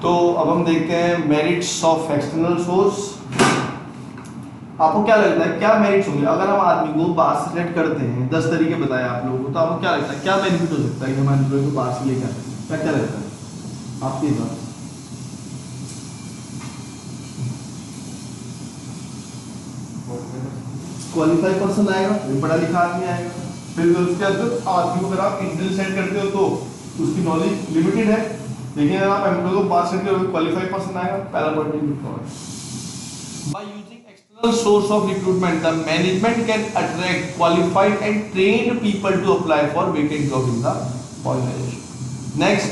तो अब हम देखते हैं मेरिट्स ऑफ एक्सटर्नल सोर्स। आपको क्या लगता है क्या मेरिट्स होंगे अगर हम आदमी को बाहर से सिलेक्ट करते हैं? 10 तरीके बताए आप लोगों को, तो आपको क्या लगता है क्या बेनिफिट हो सकता है कि हम एम्प्लॉय को बाहर से लेकर आते हैं? क्या लगता है आपकी बात? क्वालिफाइड पर्सन आएगा, पढ़ा लिखा आदमी आएगा। फिर उसके बाद आदमी को अगर आप इंटरव्यू सेट करते हो तो उसकी नॉलेज लिमिटेड है, लेकिन अगर आप एम्प्लॉय को बाहर सेट करोगे क्वालिफाइड पर्सन आएगा। पहला point by using external source of recruitment the management can attract qualified and trained people to apply for vacant job in the organisation. Next,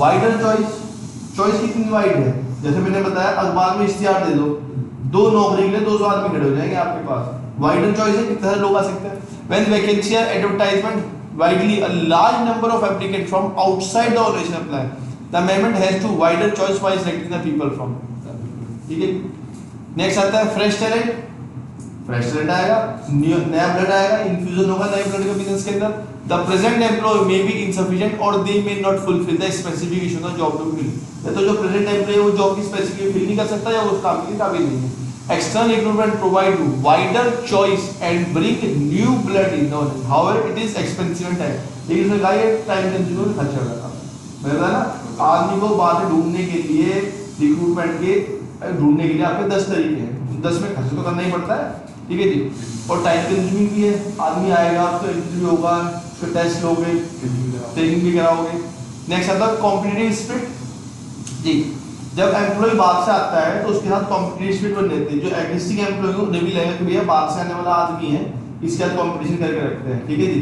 wider choice. Choice कितनी wide है? जैसे मैंने बताया अखबार में इश्तिहार दे दो, 2 नौकरी के लिए 200 आदमी खड़े हो जाएंगे आपके पास। वाइडर चॉइस है, कितने सारे लोग आ सकते हैं। When vacancy are advertisement widely a large number of applicants from outside the organization apply, the management has to wider choice by selecting the people from। ठीक है। नेक्स्ट आता है फ्रेश टैलेंट। फ्रेश टैलेंट आएगा, नया blood आएगा, infusion होगा नए blood के बिजनेस के अंदर। The present employ may be insufficient और they may not fulfil the specification of job to fill. तो जो प्रेजेंट एम्प्लॉय वो जॉब की स्पेसिफिकेशन फिल नहीं कर सकता या उस काम के लिए काबिल नहीं है। External recruitment provide wider choice and bring new blood in the organization. However, it is expensive and time. लेकिन इसमें क्या है टाइम कंज्यूमिंग खर्चा होगा। मैं बता ना आदमी को बाहर ढूंढने के लिए रिक्रूटमेंट के ढूंढने के लिए आपके 10 तरीके हैं, 10 में खर्च तो करना ही पड़ता है। ठीक है जी। और टाइम कंज्यूमिंग भी है। आदमी आएगा तो इंटरव्यू होगा, फिर टेस्ट लोगे, ट्रेनिंग भी कराओगे। नेक्स्ट आता है कॉम्पिटिटिव स्पिरिट जी। जब एम्प्लॉय बाहर से आता है तो उसके साथ कॉम्पिटिटिव स्पिरिट बन जाती है। जो एग्जिस्टिंग एम्प्लॉय को उन्हें भी लगेगा कि भैया बाहर से आने वाला आदमी है, इसके साथ कंपटीशन करके रखते हैं। ठीक है जी।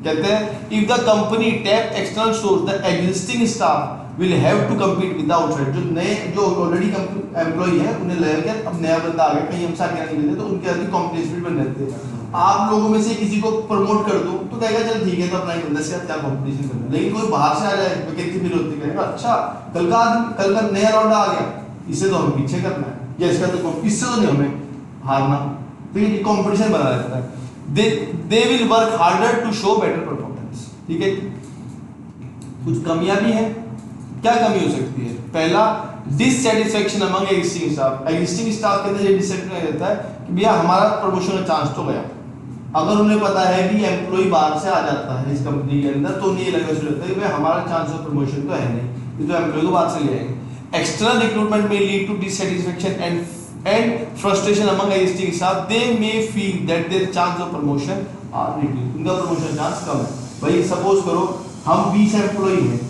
कहते हैं if the company tap external source the existing staff will have to compete with the outside. जो नए जो ऑलरेडी एम्प्लॉय है उन्हें लगेगा कि अब नया बंदा आ गया, कहीं हमसे आगे नहीं मिलते, तो उनके साथ कॉम्पिटिटिव स्पिरिट बन जाती है। आप लोगों में से किसी को प्रमोट कर दो तो कहेगा चल ठीक है तो अपना ही बंदा से क्या कंपटीशन करना। लेकिन कोई बाहर से आ जाए वैकेंसी फिल होती है, अच्छा कल का नया लौंडा आ गया, इससे तो हमें पीछे करना है या इसका तो इससे तो नहीं हमें हारना। तो ये कंपटीशन बना रहता है। They will work harder to show better performance. ठीक है। कुछ कमियां भी हैं। क्या कमी हो सकती है? पहला, dissatisfaction among existing staff. Existing staff के अंदर ये डिससैटिस्फैक्शन रहता है कि भैया हमारा प्रमोशन का चांस तो गया। अगर उन्हें पता है कि एम्प्लॉय बाहर से आ जाता है इस कंपनी के अंदर तो उन्हें लगता है कि हमारा चांस ऑफ प्रमोशन तो है नहीं, ये तो एम्प्लॉय को बाहर से ले आएंगे। एक्सटर्नल रिक्रूटमेंट में lead to dissatisfaction and frustration among existing staff. They may feel that their chance of promotion are reduced. उनका प्रमोशन चांस कम है। भाई सपोज करो हम 20 एम्प्लॉय हैं,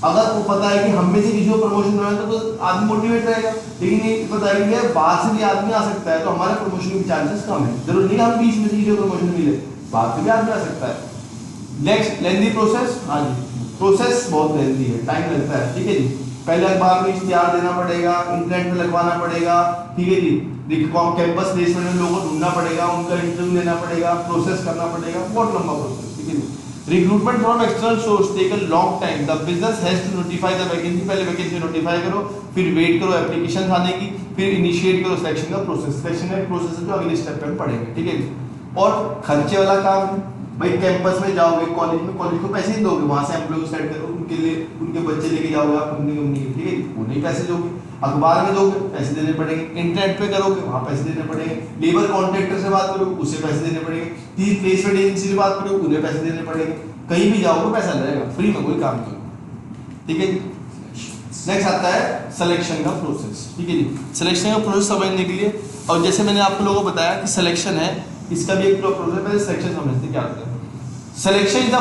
अगर वो पता है कि हम में से किसी को प्रमोशन करना है तो आदमी मोटिवेट रहेगा। लेकिन ये पता है कि बाहर से भी आदमी आ सकता है तो हमारे प्रमोशन के चांसेस कम है। जरूर नहीं हम 20 में से किसी को प्रमोशन मिले, बाहर से भी आदमी आ सकता है। Next, lengthy process. हाँ जी, प्रोसेस बहुत लेंथी है, टाइम लगता है। ठीक है जी। पहले अखबार में इश्तिहार देना पड़ेगा, इंटरनेट में लगवाना पड़ेगा। ठीक है जी। कैंपस प्लेसमेंट में लोगों को ढूंढना पड़ेगा, उनका इंटरव्यू लेना पड़ेगा, प्रोसेस करना पड़ेगा, बहुत लंबा प्रोसेस। ठीक है जी। Recruitment from external source take a long time. The business has to notify the vacancy. पहले वैकेंसी नोटिफाई करो, फिर वेट करो एप्लीकेशन आने की, फिर इनिशिएट करो सिलेक्शन का प्रोसेस। सिलेक्शन का प्रोसेस है जो अगले स्टेप पे पढ़ेंगे। ठीक है जी। और खर्चे वाला काम है भाई, कैंपस में जाओगे, कॉलेज में, कॉलेज को पैसे नहीं दोगे, वहां से एम्प्लॉय को सेट करो, उनके लिए उनके बच्चे लेके जाओगे आप अपनी कंपनी के। ठीक है, उन्हें पैसे दोगे। अखबार में दोगे, पैसे देने पड़ेंगे। इंटरनेट पे करोगे, वहां पैसे देने पड़ेंगे। लेबर कॉन्ट्रैक्टर से बात करोगे, उसे पैसे देने पड़ेंगे। प्लेसमेंट एजेंसी से बात करोगे, उन्हें पैसे देने पड़ेंगे। कहीं भी जाओगे पैसा लगेगा, फ्री में कोई काम नहीं होगा। ठीक है। नेक्स्ट आता है सिलेक्शन का प्रोसेस। ठीक है जी। सिलेक्शन का प्रोसेस समझने के लिए, और जैसे मैंने आप लोगों को बताया कि सिलेक्शन है, इसका भी एक प्रोसेस। पहले सिलेक्शन समझते क्या होता है। सिलेक्शन इज द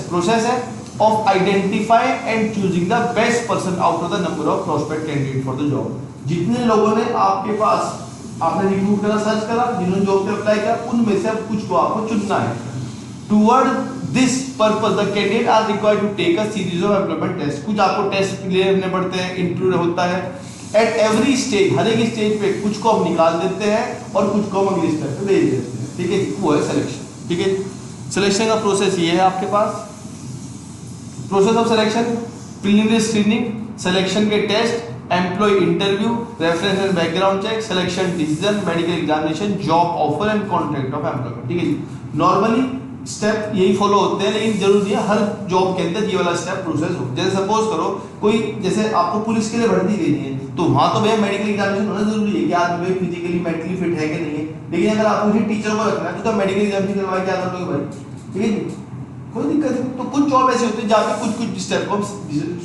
प्रोसेस है of identifying and choosing the best person out of the number of prospect candidate for the job. जितने लोगों ने आपके पास आपने रिक्रूट करा, सर्च करा, जिन्होंने जॉब पे अप्लाई किया, उनमें से अब कुछ को आपको चुनना है। Toward this purpose the candidate are required to take a series of employment test. कुछ आपको टेस्ट क्लियर करने पड़ते हैं, इंटरव्यू होता है एट एवरी स्टेज। हर एक स्टेज पे कुछ को हम निकाल देते हैं और कुछ को हम अगले स्टेप पे भेज देते हैं। ठीक है, वो है सिलेक्शन। ठीक है, सिलेक्शन का प्रोसेस ये है आपके पास। Process of selection, preliminary screening, selection के test, employ interview, reference and background check, selection decision, medical examination, job offer and contract of employment. ठीक है जी। नॉर्मली स्टेप यही फॉलो होते हैं, लेकिन जरूरी है हर जॉब के अंदर ये वाला स्टेप प्रोसेस हो। जैसे सपोज करो कोई, जैसे आपको पुलिस के लिए भर्ती देनी है, तो वहां तो भैया मेडिकल एग्जामिनेशन होना जरूरी है कि आदमी फिजिकली मेंटली फिट है कि नहीं है। लेकिन अगर आपको किसी टीचर को रखना है तो मेडिकल एग्जामिनेशन करवा के क्या कर लोगे भाई, ठीक है जी, कोई दिक्कत नहीं। तो कुछ जॉब ऐसे होते हैं जहाँ पे कुछ स्टेप को हम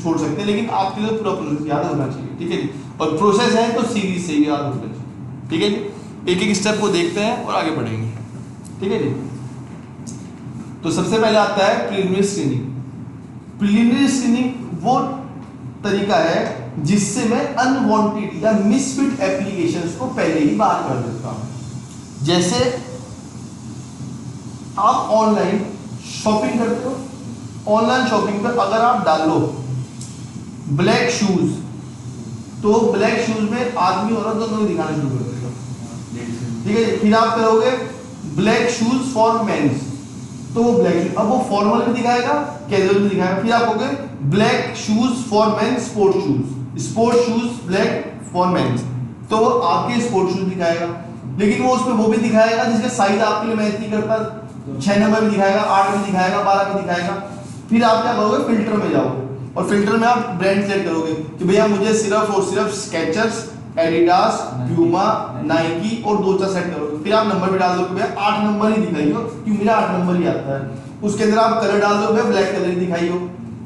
छोड़ सकते हैं, लेकिन आपके लिए पूरा प्रोसेस याद होना चाहिए, ठीक है जी। और प्रोसेस है तो सीरीज से ही याद होना चाहिए, ठीक है जी। एक एक स्टेप को देखते हैं और आगे बढ़ेंगे, ठीक है जी। तो सबसे पहले आता है प्रीलिमिनरी स्क्रीनिंग। प्रीलिमिनरी स्क्रीनिंग वो तरीका है जिससे मैं अनवांटेड या मिसफिट एप्लीकेशंस को पहले ही बाहर कर देता हूं। जैसे आप ऑनलाइन शॉपिंग करते हो, ऑनलाइन शॉपिंग पर अगर आप डालो ब्लैक शूज, तो ब्लैक शूज में आदमी और औरत दोनों दिखाना शुरू कर देगा, ठीक है। फिर आप करोगे ब्लैक शूज फॉर मेंस, तो वो ब्लैक, अब वो फॉर्मल भी दिखाएगा कैजुअल भी दिखाएगा। फिर आप कहोगे black shoes for main sport shoes, sport shoes black for main, तो वो आपके स्पोर्ट शूज दिखाएगा। लेकिन वो उसमें वो भी दिखाएगा जिसका साइज आपके लिए मैच नहीं करता, 6 नंबर भी दिखाएगा, 8 भी दिखाएगा, 12 भी दिखाएगा। फिर आप क्या करोगे, फिल्टर में जाओगे और फिल्टर में आप ब्रांड सेट करोगे कि भैया मुझे सिर्फ और सिर्फ स्केचर्स, एडिडास, प्यूमा, नाइकी और 2-4 सेट करोगे। फिर आप नंबर भी डाल दो कि भैया 8 नंबर ही दिखाइयो क्योंकि मेरा 8 नंबर ही आता है। उसके अंदर आप कलर डाल दो, भैया ब्लैक कलर ही दिखाइयो।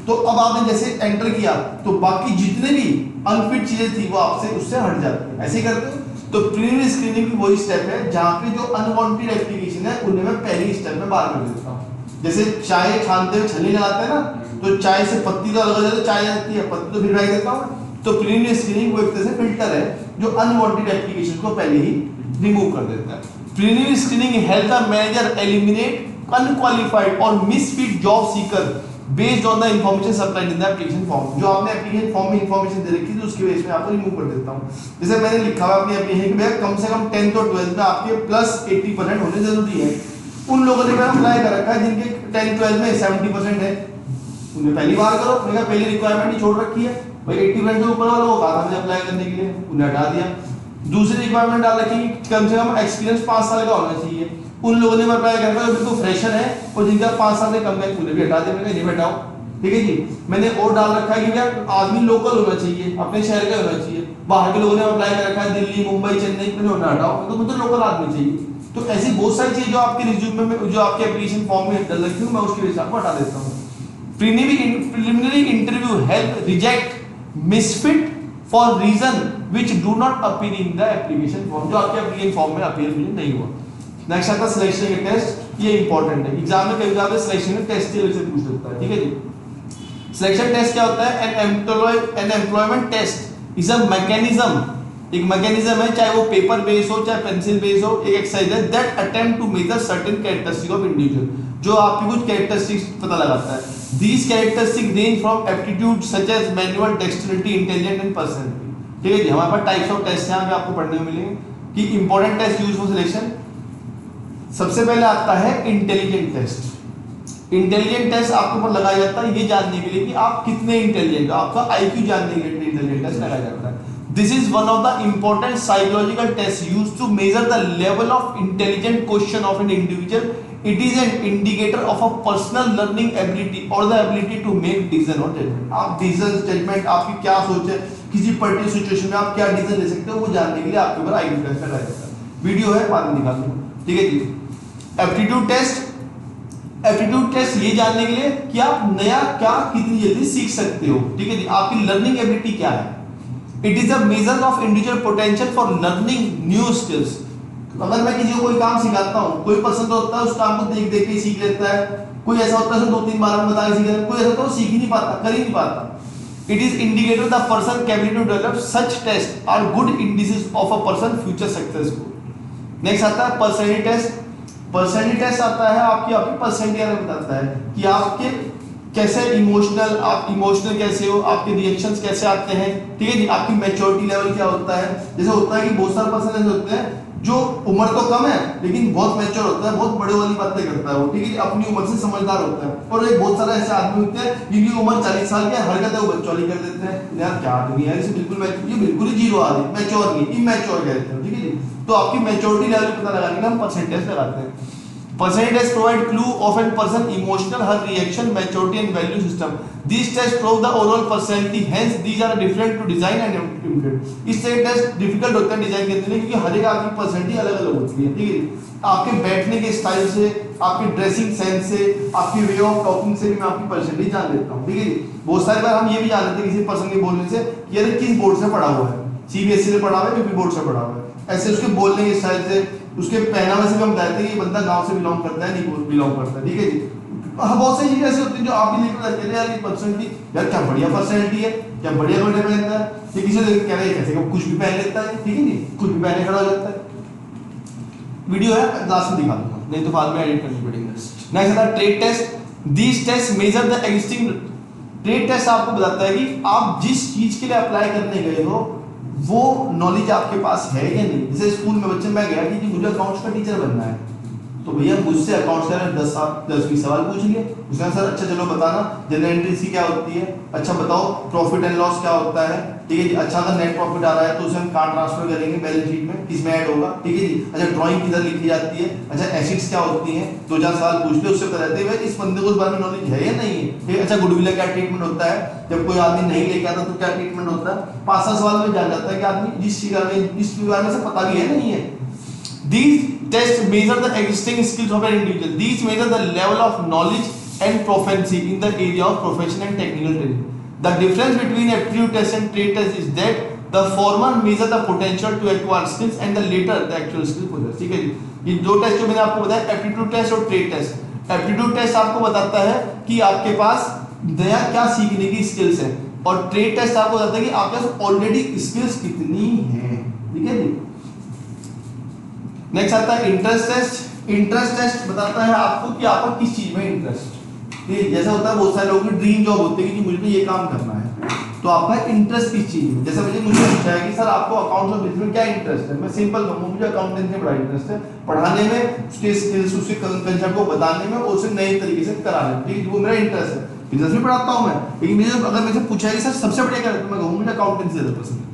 तो अब आपने जैसे एंटर किया तो बाकी जितने भी अनफिट चीजें थी वो आपसे उससे हट जाती है। ऐसे ही करते हो। तो प्रीलिमिनरी स्क्रीनिंग की वही स्टेप है जहां पे जो अनवांटेड एप्लीकेशन है उन्हें मैं पहली स्टेप में बाहर कर देता हूं। जैसे चाय छानते हुए छलनी लगाते हैं ना, तो चाय से पत्ती तो अलग हो जाती है, चाय आती है, पत्ती तो फिर फेंक देता हूं। तो प्रीलिमिनरी स्क्रीनिंग वो एक तरह से फिल्टर है जो अनवांटेड एप्लीकेशन को पहले ही रिमूव कर देता है। Preliminary screening help the manager eliminate unqualified और misfit job seeker based on the information supplied in the application form. जो आपने एप्लीकेशन फॉर्म में इंफॉर्मेशन दे रखी थी उसके बेस में आपको रिमूव कर देता हूं। जैसे मैंने लिखा हुआ अपनी एप्लीकेशन कि भैया कम से कम 10th और 12th में आपके प्लस 80% होने जरूरी है। उन लोगों ने मैंने अप्लाई कर रखा है जिनके 10th 12th में 70% है, उन्हें पहली बार करो। मैंने कहा पहली रिक्वायरमेंट ही छोड़ रखी है भाई, 80% से ऊपर वालों को कहा था मुझे अप्लाई करने के लिए, उन्हें हटा दिया। दूसरी रिक्वायरमेंट डाल रखी कम से कम एक्सपीरियंस 5 साल का होना चाहिए, उन लोगों ने अप्लाई कर रखा है बिल्कुल फ्रेशर है और जिनका 5 साल से कम है उन्हें भी हटा दिया। मैंने नहीं हटाओ, ठीक है जी। मैंने और डाल रखा है कि भैया आदमी लोकल होना चाहिए, अपने शहर का होना चाहिए। बाहर के लोगों ने अप्लाई कर रखा है दिल्ली, मुंबई, चेन्नई, मैंने उन्हें हटाओ, तो मुझे लोकल आदमी चाहिए। तो ऐसी बहुत सारी चीजें जो आपके रिज्यूमे में, जो आपके एप्लीकेशन फॉर्म में डाल रखी हूं, मैं उसके हिसाब को हटा देता हूं। Preliminary interview help reject misfit for reason which do not appear in the application form, जो आपके एप्लीकेशन फॉर्म में अपीयर नहीं हुआ। नेक्स्ट आता है सिलेक्शन का टेस्ट। ये इंपॉर्टेंट है, एग्जाम में कई बार सिलेक्शन का टेस्ट के से पूछ सकता है, ठीक है जी। सिलेक्शन टेस्ट क्या होता है? An employment test is a mechanism, एक मैकेनिज्म है, चाहे वो पेपर बेस हो चाहे पेंसिल बेस हो, एक एक्सरसाइज है that attempt to measure certain characteristic of individual, जो आपकी कुछ कैरेक्टरिस्टिक्स पता लगाता है। These characteristics range from aptitude such as manual dexterity, intelligence and personality, ठीक है जी। हमारे पास टाइप्स ऑफ टेस्ट यहाँ पे आपको पढ़ने को मिलेंगे कि important test use for selection. सबसे पहले आता है इंटेलिजेंट टेस्ट। इंटेलिजेंट टेस्ट आपके ऊपर लगाया जाता है ये जानने के लिए कि आप कितने इंटेलिजेंट हो, आपका आईक्यू जानने के लिए इंटेलिजेंट टेस्ट लगाया जाता है। This is one of the important psychological tests used to measure the level of intelligent quotient of an individual. It is an indicator of a personal learning ability or the ability to make decision or judgment. आप decision judgment आपकी क्या सोच है, किसी particular situation में आप क्या decision ले सकते हो, वो जानने के लिए आपके ऊपर आईक्यू टेस्ट लगाया जाता है। वीडियो है बाद में निकाल दूँ, ठीक है जी। एप्टीट्यूड टेस्ट, एप्टीट्यूड टेस्ट ये जानने के लिए कि आप नया क्या कितनी जल्दी सीख सकते हो, ठीक है जी। आपकी लर्निंग एबिलिटी क्या है। It is a measure of individual potential for learning new skills. अगर मैं किसी को कोई काम सिखाता हूँ, कोई पर्सन तो होता है उस काम को देख देख के सीख लेता है, कोई ऐसा होता है 2-3 बार में बता के सीख लेता है, कोई ऐसा होता है वो सीख ही नहीं पाता, कर ही नहीं पाता। It is indicator the person capable to develop such test are good indices of a person future successful. Next आता है पर्सनैलिटी टेस्ट। पर्सनैलिटी टेस्ट आता है आपकी पर्सनैलिटी बताता है कि आपके कैसे इमोशनल, आप इमोशनल कैसे हो, आपके रिएक्शंस कैसे आते हैं, ठीक है जी। आपकी मैच्योरिटी लेवल क्या होता है। जैसे होता है कि बहुत सारे पर्सन ऐसे होते हैं जो उम्र तो कम है लेकिन बहुत मैच्योर होता है, बहुत बड़े वाली बातें करता है वो, ठीक है, अपनी उम्र से समझदार होता है। और एक बहुत सारे ऐसे आदमी होते हैं जिनकी उम्र 40 साल की हरकतें वो बच्चों वाली कर देते हैं। यार क्या आदमी है, इसे बिल्कुल ये बिल्कुल ही जीरो आदमी, मैच्योर नहीं, इमैच्योर कहते हैं, ठीक है जी। तो आपकी मैच्योरिटी लेवल पता लगाने का हम परसेंटेज लगाते हैं। Personality tests provide clue of a person's emotional, her reaction, maturity and value system. These tests prove the overall personality. Hence, these are different to design and implement. इससे test difficult होता है design करने में क्योंकि हर एक आपकी personality अलग अलग होती है, ठीक है। आपके बैठने के स्टाइल से, आपके ड्रेसिंग सेंस से, आपकी वे ऑफ टॉकिंग से भी मैं आपकी पर्सनैलिटी जान लेता हूँ, ठीक है जी। बहुत सारी बार हम ये भी जान लेते हैं किसी पर्सन के बोलने से कि ये किस बोर्ड से पढ़ा हुआ है, सीबीएसई से पढ़ा हुआ है, यूपी बोर्ड से पढ़ा हुआ है, ऐसे उसके बोलने के स्टाइल से, उसके पहनावे से भी हम बताते हैं कि ये बंदा गांव से बिलोंग करता है, नहीं बिलोंग करता है, ठीक है जी। बहुत सारी चीजें ऐसी होती हैं जो आप भी लेकर जाते हैं यार ये पर्सनैलिटी, यार क्या बढ़िया पर्सनैलिटी है, क्या बढ़िया कपड़े पहनता है, ये किसी से कह रहे हैं कैसे कुछ भी पहन लेता है, ठीक है जी, कुछ भी पहने खड़ा हो जाता है। वीडियो है लास्ट में दिखा दूंगा, नहीं तो बाद में एडिट करनी पड़ेगी। नेक्स्ट है trade test. This test measure the existing. Trade test आपको बताता है कि आप जिस चीज के लिए अप्लाई करने गए हो वो नॉलेज आपके पास है या नहीं। जैसे स्कूल में बच्चे मैं गया कि मुझे अकाउंट्स का टीचर बनना है, तो भैया मुझसे अकाउंट्स का 10-20 सवाल पूछ लिए। उसने सर अच्छा चलो बताना जनरल एंट्री क्या होती है, अच्छा बताओ प्रॉफिट एंड लॉस क्या होता है, ठीक है जी। अच्छा अगर नेट प्रॉफिट आ रहा है तो उसे हम कहाँ ट्रांसफर करेंगे बैलेंस शीट में, किसमें ऐड होगा, ठीक है जी। अच्छा ड्राइंग किधर लिखी जाती है, अच्छा एसिड्स क्या होती हैं, 2-4 सवाल पूछ ले, उससे बता देते भाई इस बंदे को इस बारे में नॉलेज है या नहीं है, ठीक है। अच्छा गुडविल का क्या ट्रीटमेंट होता है, जब कोई आदमी नहीं लेके आता तो क्या ट्रीटमेंट होता है। 5-7 सवाल में जान जाता है कि आदमी जिस चीज में से पता भी है नहीं है। These tests measure the existing skills of an individual. These measure the level of knowledge and proficiency in the area of professional and technical training. The difference between aptitude test and trade test is that the former measure the potential to acquire skills and the later the actual skills possessed. ठीक है जी। ये दो test जो मैंने आपको बताया aptitude test और trade test. Aptitude test आपको बताता है कि आपके पास नया क्या सीखने की स्किल्स है और ट्रेड टेस्ट आपको बताता है कि आपके पास ऑलरेडी स्किल्स कितनी है, ठीक है जी। नेक्स्ट आता है इंटरेस्ट टेस्ट। इंटरेस्ट टेस्ट बताता है आपको कि आपका किस चीज में इंटरेस्ट, जैसा होता है बहुत सारे लोगों की ड्रीम जॉब होती है कि मुझे तो ये काम करना है, तो आपका इंटरेस्ट किस चीज में। जैसे मुझे पूछा है कि सर आपको अकाउंट्स और बिजनेस में क्या इंटरेस्ट है, मैं सिंपल कहूंगा मुझे अकाउंटेंसी में बड़ा इंटरेस्ट है, पढ़ाने में उसके स्किल्स उसके कंसेप्ट को बताने में और उसे नए तरीके से कराने में, ठीक है वो मेरा इंटरेस्ट है। बिजनेस भी पढ़ाता हूं मैं, लेकिन मुझे अगर मुझे पूछा है कि सर सबसे बढ़िया क्या है तो मैं कहूंगा मुझे अकाउंटेंसी ज्यादा पसंद है।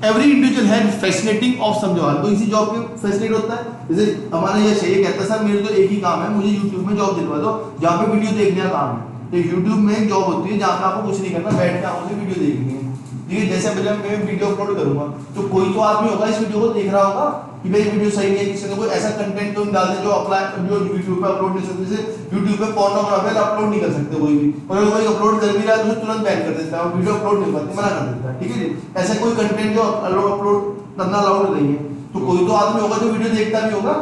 Every individual has fascinating of some job, तो इसी जॉब के फैसिनेट होता है। जैसे हमारा ये सही कहता है सर मेरे तो एक ही काम है, मुझे YouTube में जॉब दिलवा दो जहाँ पे वीडियो देखने का काम है। तो YouTube में एक जॉब होती है जहाँ पे आपको कुछ नहीं करना, बैठ के आपको वीडियो देखनी है, ठीक है। जैसे मैं वीडियो अपलोड करूंगा तो कोई तो आदमी होगा इस वीडियो को देख रहा होगा कि भाई वीडियो सही है, किसी ने कोई ऐसा कंटेंट तो डाल दे जो अप्लाई जो YouTube पे अपलोड नहीं सकते। जैसे YouTube पे पोर्नोग्राफी अपलोड नहीं कर सकते कोई भी, और अगर कोई अपलोड कर भी रहा है तो तुरंत बैन कर देता है, वीडियो अपलोड नहीं करते, मना कर देता है, ठीक है जी। ऐसा कोई कंटेंट जो अपलोड करना अलाउड नहीं है, तो कोई तो आदमी होगा जो वीडियो देखता भी होगा।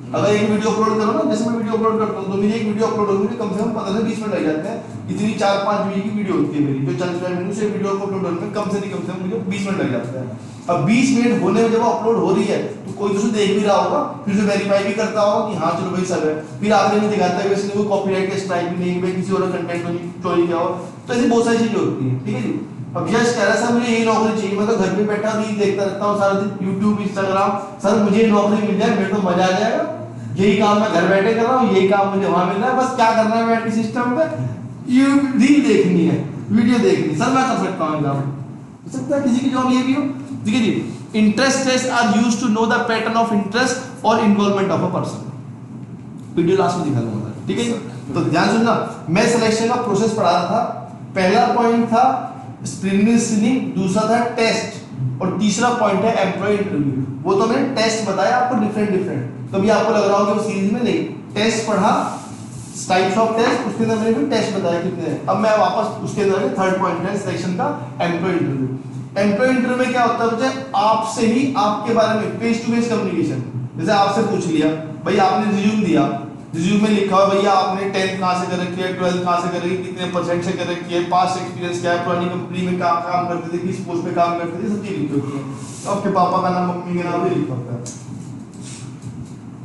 अगर एक वीडियो अपलोड करो ना, जैसे मैं वीडियो अपलोड करता हूँ तो मेरी एक वीडियो अपलोड होगी कम से कम 15 से 20 मिनट लग जाते हैं। इतनी 4-5 GB की वीडियो होती है मेरी, जो 40 मिनट से वीडियो को अपलोड होने में कम से कम मुझे 20 मिनट लग जाता है। अब 20 मिनट होने में जब अपलोड हो रही है तो कोई तो उसे देख भी रहा होगा, फिर उसे वेरीफाई भी करता होगा कि हाँ चलो भाई सब है, फिर आखिर में दिखाता है वैसे कोई कॉपीराइट का स्ट्राइक भी नहीं, भाई किसी और कंटेंट को नहीं चोरी किया हो। तो ऐसी बहुत सारी चीजें होती हैं, ठीक है जी। अब यश कह रहा है सर मुझे यही नौकरी चाहिए, मैं तो घर पे बैठा रील देखता रहता हूँ सारा दिन YouTube Instagram, सर मुझे ये नौकरी मिल जाए मेरे तो मजा आ जाएगा, यही काम मैं घर बैठे कर रहा हूँ, यही काम मुझे वहां मिल रहा है, बस क्या करना है बैठ के सिस्टम पे रील देखनी है, वीडियो देखनी, सर मैं कर सकता हूँ काम। हो सकता है किसी की जॉब ये भी हो, ठीक है जी। Interest test are used to know the pattern of interest और involvement of a person. Video last में दिखा दूंगा, ठीक है। तो ध्यान सुनना, मैं सिलेक्शन का प्रोसेस पढ़ा रहा था। पहला पॉइंट था स्क्रीनिंग, दूसरा था टेस्ट और तीसरा पॉइंट है एम्प्लॉय इंटरव्यू। वो तो मैंने टेस्ट बताया आपको डिफरेंट, कभी आपको लग रहा होगा कि सीरीज में नहीं, टेस्ट पढ़ा टाइप्स ऑफ टेस्ट, उसके अंदर मैंने भी टेस्ट बताया कितने हैं। अब मैं वापस उसके अंदर थर्ड पॉइंट है सिलेक्शन का एम्प्लॉय इंटरव्यू। एम्प्लॉय इंटरव्यू में क्या होता है बच्चे, आपसे ही आपके बारे में फेस टू फेस कम्युनिकेशन। जैसे आपसे पूछ लिया भाई आपने रिज्यूम दिया, रिज्यूम में लिखा है भैया आपने 10th कहाँ से कर रखी है, 12th कहाँ से कर रखी है, कितने परसेंट से कर रखी है, पास्ट एक्सपीरियंस क्या है, पुरानी कंपनी में काम करते थे, किस पोस्ट पे काम करते थे, सब चीज लिखी होती है। आपके पापा का नाम मम्मी का नाम भी लिखा होता है।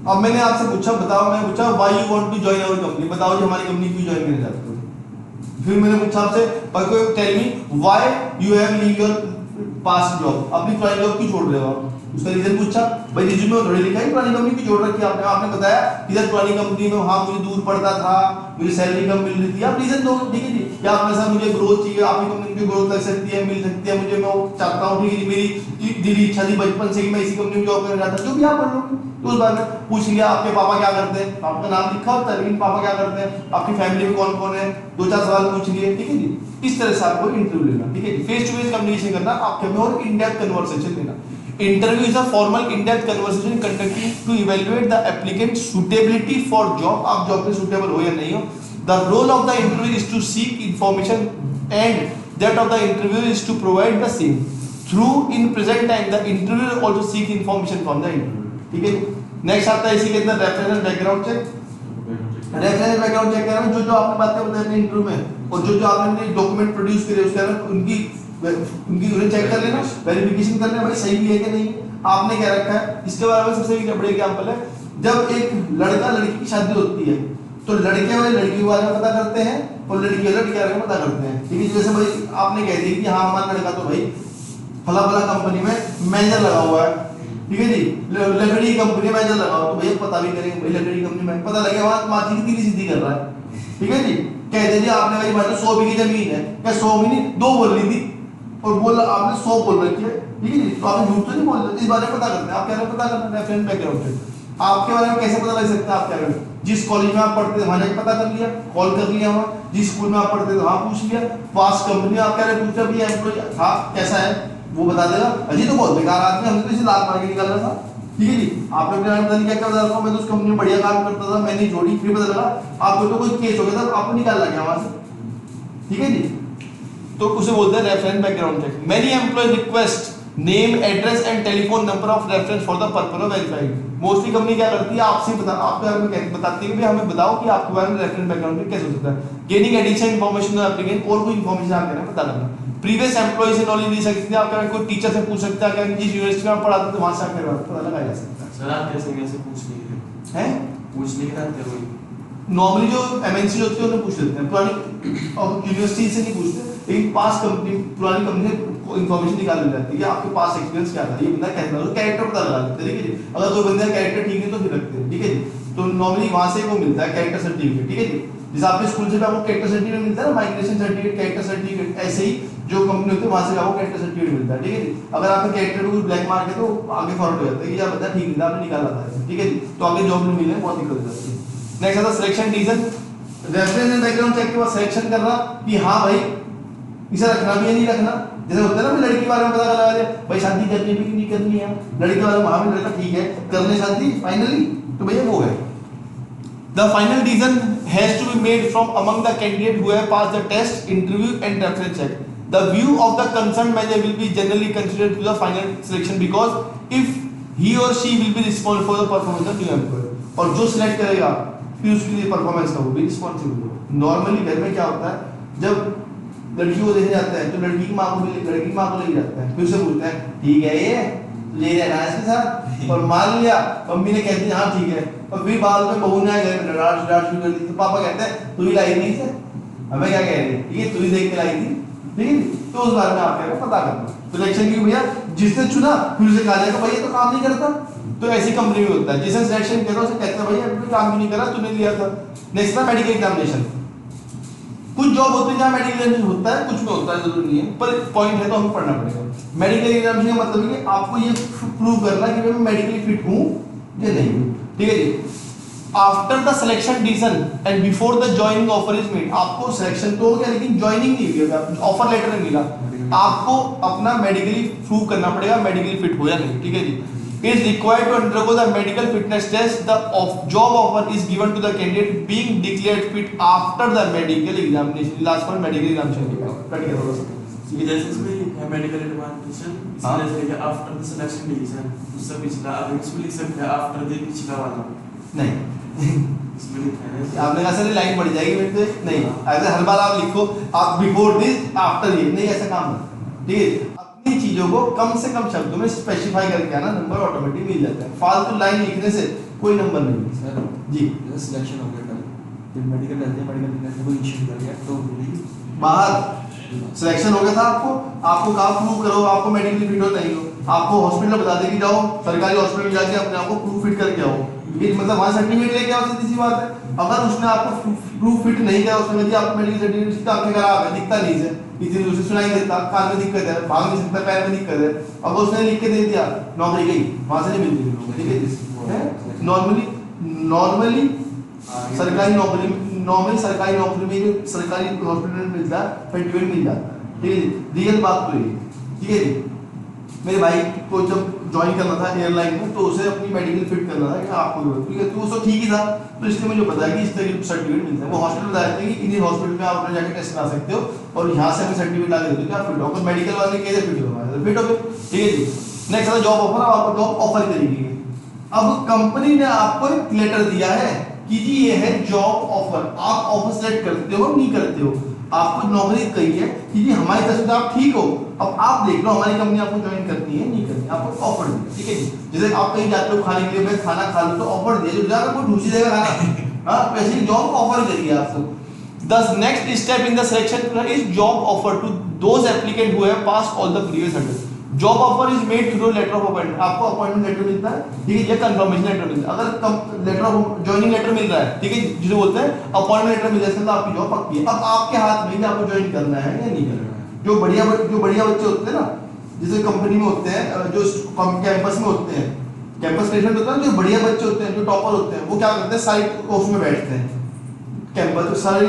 अब मैंने आपसे पूछा बताओ, मैं पूछा why you want to join our company, बताओ जी हमारी कंपनी क्यों ज्वाइन करना चाहते हो। फिर मैंने पूछा आपसे tell me why you have leave your past job, अपनी पुरानी जॉब क्यों छोड़ रहे हो आप, उसका रीजन पूछा, भाई रिज्यूमे में थोड़ी लिखा है पुरानी कंपनी की जोड़ रखी आपने, आपने बताया कि सर पुरानी कंपनी में हाँ मुझे दूर पड़ता था, मुझे सैलरी कम मिल रही थी, आप रीजन दो, ठीक है जी। या आपने सर मुझे ग्रोथ चाहिए, आपकी कंपनी में ग्रोथ लग सकती है, मिल सकती है मुझे, मैं वो चाहता हूँ, ठीक है, मेरी दिली इच्छा थी बचपन से कि मैं इसी कंपनी में जॉब करना चाहता हूँ, जो भी आप कर लो। तो उस बारे में पूछ लिया, आपके पापा क्या करते हैं, आपका नाम लिखा होता है लेकिन पापा क्या करते हैं, आपकी फैमिली में कौन कौन है, दो चार सवाल पूछ लिए, ठीक है जी। इस तरह से आपको इंटरव्यू लेना, ठीक है, फेस टू फेस कम्युनिकेशन करना आपके में, और इन डेप्थ कन्वर्सेशन लेना। Interview is a formal in depth conversation conducted to evaluate the applicant suitability for job, आप जॉब पे सुटेबल हो या नहीं हो। The role of the interview is to seek information and that of the interview is to provide the same through in present time the interview also seek information from the interview, ठीक है। Next आता है इसी के अंदर reference background check. Reference background check करना, जो जो आपने बातें बताई अपने इंटरव्यू में और जो जो आपने डॉक्यूमेंट प्रोड्यूस करे उसके अंदर उनकी उन्हें चेक कर लेना, वेरिफिकेशन कर लेना भाई सही भी है कि नहीं। आपने क्या रखा है इसके बारे में सबसे बड़ा एग्जांपल है, जब एक लड़का लड़की की शादी होती है तो लड़के वाले लड़की के बारे में पता करते हैं और लड़की वाले लड़के के बारे में पता करते हैं, ठीक है। जैसे भाई आपने कह दिया कि हाँ हमारा लड़का तो भाई फला फला कंपनी में मैनेजर लगा हुआ है, ठीक है जी, लकड़ी कंपनी में मैनेजर लगा हुआ, तो भैया पता भी करेंगे भाई लकड़ी कंपनी में पता लगे वहां माची की तीली सीधी कर रहा है, ठीक है जी। कहते जी आपने भाई मान लो 100 बीघी जमीन है, क्या 100 भी नहीं 2 बोल ली थी और बोल आपने 100 बोल रखी है, ठीक है जी, तो आपने झूठ तो नहीं बोल रहे, इस बारे में पता करते हैं। आप क्या रहे पता करना रेफरेंस बैकग्राउंड चेक, आपके बारे में कैसे पता लग सकता है, आप क्या रहे जिस कॉलेज में आप पढ़ते थे वहां जाके पता कर लिया, कॉल कर लिया वहां, जिस स्कूल में आप पढ़ते थे वहां पूछ लिया, पास कंपनी आप क्या रहे पूछा भी एम्प्लॉय था कैसा है वो बता देगा, अजी तो बहुत बेकार आदमी हमने तो इसे लात मार के निकालना था, ठीक है जी। आपने अपने बारे में पता नहीं क्या क्या बता रहा हूं, मैं तो उस कंपनी में बढ़िया काम करता था, मैंने जोड़ी, फिर पता लगा आपको तो कोई केस हो गया था, आपको निकाल लगा वहां से, ठीक है जी। तो उसे बोलते हैं reference background check. Many employ request name address and telephone number of reference for the purpose of verifying. Mostly company क्या करती है आपसे आपके बारे में बताती है कि हमें बताओ कि आपके बारे में रेफरेंस बैकग्राउंड चेक कैसे हो सकता है। Gaining additional information of applicant, और कोई इंफॉर्मेशन आप कहना पता करना। प्रीवियस एम्प्लॉय से नॉलेज ले सकते हैं, आप कहीं कोई टीचर से पूछ सकते हैं, अगर जिस यूनिवर्सिटी में आप पढ़ाते थे वहां से आपके बारे में पता लगाया जा सकता है। सर आप कैसे पूछने के हैं पूछने के रहते हो नॉर्मली जो एमएनसी होती है उन्हें पूछ लेते हैं, पुरानी यूनिवर्सिटी से नहीं पूछते, लेकिन पास कंपनी पुरानी कंपनी से इंफॉर्मेशन निकाल ली जाती है कि आपके पास एक्सपीरियंस क्या था, ये बंदा कैसा था, कैरेक्टर पता लगा लेते हैं, ठीक है जी। अगर कोई बंदा कैरेक्टर ठीक है तो फिर रखते हैं, ठीक है जी। तो नॉर्मली वहां से वो मिलता है कैरेक्टर सर्टिफिकेट, ठीक है जी। जैसे आपके स्कूल से भी आपको कैरेक्टर सर्टिफिकेट मिलता है ना, माइग्रेशन सर्टिफिकेट, कैरेक्टर सर्टिफिकेट, ऐसे ही जो कंपनी होती है वहां से आपको कैरेक्टर सर्टिफिकेट मिलता है, ठीक है जी। अगर आपका कैरेक्टर में कोई ब्लैक मार्क है तो आगे फॉरवर्ड हो जाता है कि यार बंदा ठीक नहीं था, आपने निकाला था, ठीक है जी। तो आगे जॉब नहीं मिलने बहुत दिक्कत हो जाती है। नेक्स्ट आता selection reason. Reference and background check के बाद सिलेक्शन करना कि हाँ भाई इसे रखना भी है नहीं रखना। जैसे होता है ना लड़की के बारे में पता लगा दे भाई शादी करनी भी नहीं करनी है, लड़के के बारे में वहां भी लड़का ठीक है कर ले शादी फाइनली, तो भैया वो है। The final decision has to be made from among the candidates who have passed the test, interview and reference check. The view of the concerned manager will be generally considered to the final selection because if he or she will be responsible for the performance of new employee, और जो select करेगा फिर उसके लिए performance का वो भी responsible हो। नॉर्मली घर में क्या होता है जब लड़की को देखने जाते हैं तो लड़की की माँ को ले जाते हैं, फिर उसे बोलते हैं ठीक है ये ले रहना है इसके साथ, और मान लिया मम्मी ने कहती है हाँ ठीक है, और फिर बाद में बहू ने घर में डांट शुरू कर दी तो पापा कहते हैं तू ही लाई थी इसे, हमें क्या कह रही है ठीक है तू ही देख के लाई थी, ठीक है। तो उस बारे में आप कह रहे पता करना सिलेक्शन की भैया जिसने चुना फिर उसे कहा जाएगा भैया तो काम नहीं करता, तो ऐसी कंपनी में होता है जिसने सिलेक्शन किया उसे कहते हैं भैया तूने काम भी नहीं करा तूने लिया था। नेक्स्ट है मेडिकल एग्जामिनेशन। कुछ जॉब होती है जहाँ मेडिकल एग्जामिनेशन होता है, कुछ में होता है, जरूरी नहीं है, पर पॉइंट है तो हमें पढ़ना पड़ेगा। मेडिकल एग्जामिनेशन का मतलब है कि आपको ये प्रूव करना कि मैं मेडिकली फिट हूँ या नहीं हूँ, ठीक है जी। After the selection decision and before the joining offer is made, आपको सिलेक्शन तो हो गया लेकिन जॉइनिंग नहीं हुई, ऑफर लेटर नहीं मिला, आपको अपना मेडिकली प्रूव करना पड़ेगा मेडिकली फिट हो या नहीं, ठीक है जी। is required to undergo the medical fitness test. The job offer is given to the candidate being declared fit after the medical examination. Last one medical examination cut गया थोड़ा सा, ये जैसे इसमें लिखा है मेडिकल एग्जामिनेशन, इसमें जैसे लिखा है आफ्टर द सिलेक्शन डिसीजन, उससे पिछला, अब इसमें लिख सकते हैं आफ्टर द पिछला वाला नहीं इसमें लिखा है आपने कहा सर लाइन बढ़ जाएगी मेरे से, नहीं ऐसे हर बार आप लिखो आप बिफोर दिस आफ्टर ये नहीं, ऐसा काम नहीं, ठीक है। अपनी चीजों को कम से कम शब्दों में स्पेसिफाई करके आना, नंबर ऑटोमेटिक मिल जाता है, फालतू लाइन लिखने से कोई नंबर नहीं है सर जी। जैसे सिलेक्शन हो गया कल, फिर मेडिकल रहते हैं, मेडिकल फिटनेस में कोई इश्यू कर गया तो बाहर सिलेक्शन हो गया था, आपको कहा प्रूव करो आपको मेडिकली फिट हो नहीं हो, आपको हॉस्पिटल बता दे कि जाओ सरकारी हॉस्पिटल में जाके अपने आप को प्रूफ फिट करके आओ, ये मतलब वहां सर्टिफिकेट लेके आओ, सीधी सी बात है। अगर उसने आपको प्रूफ फिट नहीं किया, उसने यदि आपको मेडिकल सर्टिफिकेट उसकी आंखें खराब है, दिखता नहीं है, इसी उसे सुनाई देता, कान में दिक्कत है, भाग नहीं सकता, पैर में दिक्कत है, अब उसने लिख के दे दिया, नौकरी गई, वहां से नहीं मिलती लोगों को, ठीक है। नॉर्मली सरकारी नौकरी में जो सरकारी हॉस्पिटल में मिलता है सर्टिफिकेट मिल जाता है, ठीक है जी, रियल बात तो ये, ठीक है जी। मेरे भाई को जब ज्वाइन करना था एयरलाइन में, तो उसे अपनी मेडिकल फिट करना था कि आपको जरूरत, ठीक है, तो उसको ठीक ही था, तो इसलिए मुझे पता है कि इस तरह के सर्टिफिकेट मिलते हैं। वो हॉस्पिटल बताया था कि इंडियन हॉस्पिटल में आप अपने जाकर टेस्ट करा सकते हो और यहाँ से हमें सर्टिफिकेट ला के देते हो कि आप फिट हो, अगर मेडिकल वाले कैसे फिट हो, फिट हो गए, ठीक है जी। नेक्स्ट आता जॉब ऑफर, आपको जॉब ऑफर करेगी। अब कंपनी ने आपको एक लेटर दिया है कि जी ये है जॉब ऑफर, आप ऑफर सेलेक्ट करते हो नहीं करते हो, आपको नौकरी कही है कि जी हमारी तरफ से आप ठीक हो, अब आप देख लो हमारी कंपनी आपको ज्वाइन करती है नहीं करती, आपको ऑफर दिया, ठीक है जी। जैसे आप कहीं जाते हो खाने के लिए, मैं खाना खा लूं तो ऑफर दिया, जो जाकर कोई ढूंढी देगा खाना, हाँ वैसे ही जॉब ऑफर करी है आपको। The next step in the selection is job offer to those applicant who have pass all the previous hurdles. Job offer is made through letter of appointment, आपको अपॉइंटमेंट लेटर मिलता है, ठीक है, ये confirmation letter मिलता है। अगर letter of joining letter मिल रहा है, ठीक है, जिसे बोलते हैं अपॉइंटमेंट लेटर मिल जाए, इसका आपकी जॉब पक्की है। अब आपके हाथ में कि आपको ज्वाइन करना है या नहीं करना है। जो बढ़िया बच्चे होते हैं ना, जैसे कंपनी में होते हैं, जो कैंपस में होते हैं, कैंपस प्लेसमेंट होता है, जो बढ़िया बच्चे होते हैं, जो टॉपर होते हैं, वो क्या करते हैं, साइट उसमें बैठते हैं, कैंपस सारे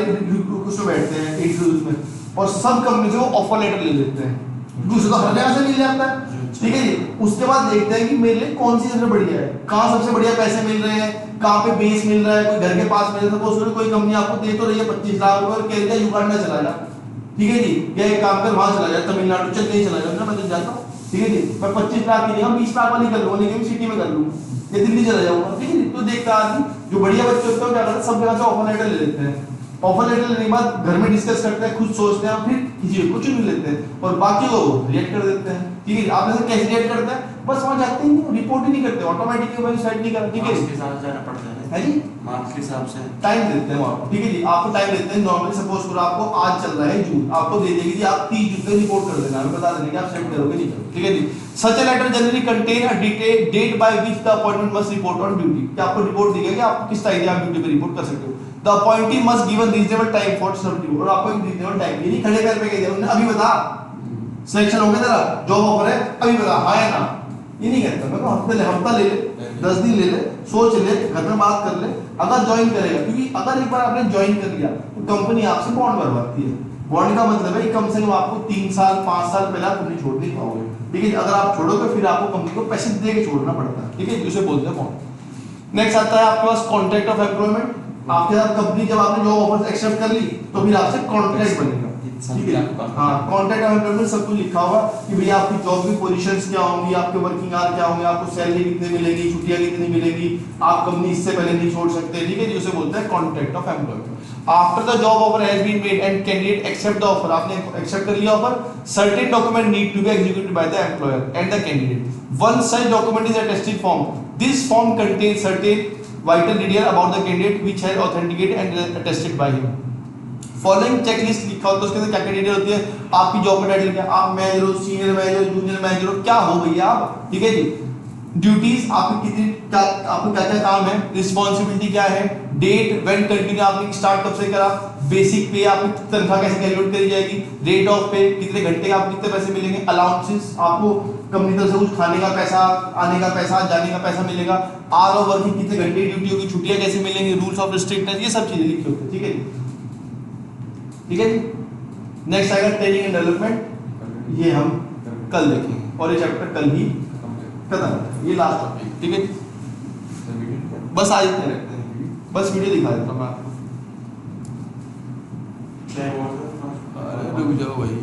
उसमें बैठते हैं इंटरव्यूज में, और सब कंपनी से वो ऑफर लेटर ले लेते हैं, दूसरे तो हर जगह से मिल जाता है, ठीक है जी। उसके बाद देखते हैं कि मेरे लिए कौन सी सबसे बढ़िया है, कहाँ सबसे बढ़िया पैसे मिल रहे हैं, कहाँ पे बेस मिल रहा है, कोई घर के पास मिल रहा है। सपोज कोई कंपनी आपको दे तो रही है 25 लाख रुपए और कह रही है युगांडा चला जा, ठीक है जी, या एक काम कर वहां चला जा, तमिलनाडु चेन्नई चला जा, मैं तो जाता हूँ, ठीक है जी, मैं 25 लाख की नहीं, हम 20 लाख वाली कर लूंगा, लेकिन सिटी में कर लूंगा, या दिल्ली चला जाऊंगा, ठीक है जी। तो देखता आदमी, जो बढ़िया बच्चे होते हैं क्या करते हैं, सब जगह से ऑफर लेटर ले लेते हैं, ऑफर लेटर लेने के बाद घर में डिस्कस करते हैं, खुद सोचते हैं, फिर किसी को कुछ नहीं लेते हैं और बाकी को रिजेक्ट कर देते हैं, ठीक है। आप ऐसे कैसे रिजेक्ट करते हैं, बस वहां जाते ही नहीं, रिपोर्ट ही नहीं करते, ऑटोमेटिकली वही साइड नहीं करते, ठीक है, इसके साथ जाना पड़ता है जी, मार्क्स के हिसाब से टाइम देते हैं वहां, ठीक है जी। आपको टाइम देते हैं, नॉर्मली सपोज करो आपको आज चल रहा है जून, आपको दे देगी जी आप 30 जून तक रिपोर्ट कर देना, हमें बता देंगे कि आप सेंड करोगे नहीं करोगे, ठीक है जी। Such a letter generally contain a detail date by which the appointment must report on duty, कि आपको रिपोर्ट देगा कि आप किस तारीख आप ड्यूटी पे रिपोर्ट कर सकते हो। The appointee must given reasonable time for submit, और आपको एक रीजनेबल टाइम, ये नहीं खड़े पैर पे कह दिया उन्होंने अभी बता सिलेक्शन हो गया तेरा, जॉब ऑफर है अभी बता, हाँ या ना, ये नहीं कहता। मैं हफ्ता ले ले, 10 दिन ले ले, सोच ले, घर में बात कर ले, अगर ज्वाइन करेगा, क्योंकि अगर एक बार आपने ज्वाइन कर लिया तो कंपनी आपसे बॉन्ड भरवाती है। बॉन्ड का मतलब है कम से कम आपको 3 साल 5 साल पहले आप कंपनी छोड़ नहीं पाओगे, ठीक है। अगर आप छोड़ोगे फिर आपको कंपनी को पैसे दे के छोड़ना पड़ता है, ठीक है, उसे बोलते हैं बॉन्ड। नेक्स्ट आता है आपके पास कॉन्ट्रैक्ट ऑफ एम्प्लॉयमेंट, आपके साथ कंपनी जब आपने जॉब ऑफर एक्सेप्ट कर ली तो फिर आपसे कॉन्ट्रैक्ट बनेगा, ठीक है, हाँ, कॉन्ट्रैक्ट ऑफ एम्प्लॉयमेंट सब कुछ लिखा होगा कि भैया आपकी जॉब की पोजीशंस क्या होंगी, आपके वर्किंग आवर क्या होंगे, आपको सैलरी कितनी मिलेगी, छुट्टियां कितनी मिलेगी, आप कंपनी इससे पहले नहीं छोड़ सकते, ठीक है जी, उसे बोलते हैं contract of employment. After the job offer has been made and candidate accept the offer, आपने एक्सेप्ट कर लिया offer, certain document need to be executed by the employer and the candidate. One such document is attested form, this form contains certain vital detail about the candidate which has authenticated and attested by him. Following checklist लिखा होता है, उसके अंदर क्या क्या detail होती है, आपकी जॉब का टाइटल क्या, आप मैनेजर हो, सीनियर मैनेजर, जूनियर मैनेजर हो, क्या हो भैया आप, ठीक है जी। ड्यूटीज आपकी कितनी, क्या आपको क्या क्या काम है, रिस्पॉन्सिबिलिटी क्या है, डेट व्हेन कंटिन्यू आपने स्टार्ट कब से करा, बेसिक पे आपकी तनख्वाह कैसे कैलकुलेट करी जाएगी, रेट ऑफ पे कितने घंटे का आपको कितने पैसे मिलेंगे, अलाउंसेस आपको कंपनी तरफ से कुछ खाने का पैसा, आने का पैसा, जाने का पैसा मिलेगा, आवर ऑफ वर्किंग कितने घंटे ड्यूटी होगी, छुट्टियां कैसे मिलेंगी, रूल्स ऑफ रिस्ट्रिक्टनेस, ये सब चीजें लिखी होती है, ठीक है जी, ठीक है जी। नेक्स्ट आएगा ट्रेनिंग एंड डेवलपमेंट, ये हम कल देखेंगे और ये चैप्टर कल ही खत्म है, ये लास्ट टॉपिक, ठीक है। बस आज इतने रखते हैं, बस वीडियो दिखा देता हूँ मैं आपको, रुक जाओ भाई।